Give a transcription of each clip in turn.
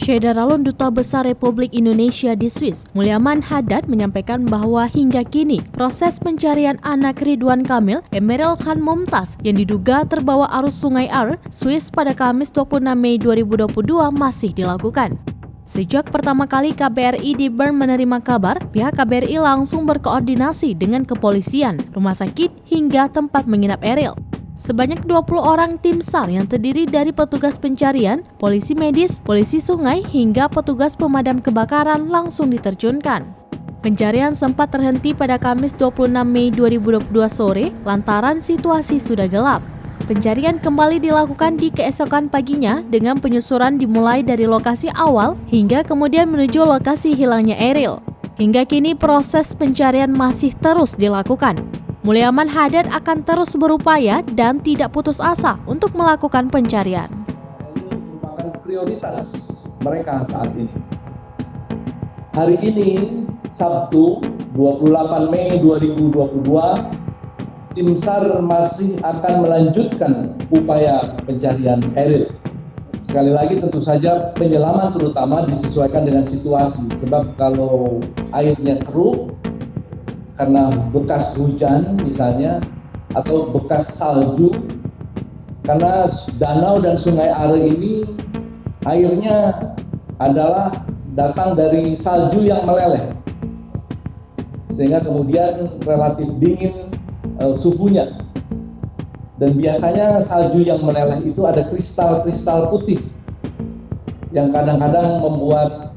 Syederalun Duta Besar Republik Indonesia di Swiss, Mulyaman Haddad menyampaikan bahwa hingga kini proses pencarian anak Ridwan Kamil, Emeril Khan Mumtaz yang diduga terbawa arus Sungai Ar, Swiss pada Kamis 26 Mei 2022 masih dilakukan. Sejak pertama kali KBRI di Bern menerima kabar, pihak KBRI langsung berkoordinasi dengan kepolisian, rumah sakit, hingga tempat menginap Eril. Sebanyak 20 orang tim SAR yang terdiri dari petugas pencarian, polisi medis, polisi sungai, hingga petugas pemadam kebakaran langsung diterjunkan. Pencarian sempat terhenti pada Kamis 26 Mei 2022 sore lantaran situasi sudah gelap. Pencarian kembali dilakukan di keesokan paginya dengan penyusuran dimulai dari lokasi awal hingga kemudian menuju lokasi hilangnya Eril. Hingga kini proses pencarian masih terus dilakukan. Mulyaman Haddad akan terus berupaya dan tidak putus asa untuk melakukan pencarian. Ini merupakan prioritas mereka saat ini. Hari ini, Sabtu 28 Mei 2022, tim SAR masih akan melanjutkan upaya pencarian Eril. Sekali lagi tentu saja penyelaman terutama disesuaikan dengan situasi. Sebab kalau airnya keruh, karena bekas hujan misalnya, atau bekas salju, karena danau dan sungai Are ini airnya adalah datang dari salju yang meleleh, sehingga kemudian relatif dingin suhunya. Dan biasanya salju yang meleleh itu ada kristal-kristal putih yang kadang-kadang membuat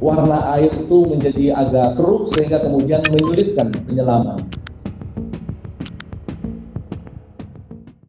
warna air itu menjadi agak keruh sehingga kemudian menyulitkan penyelaman.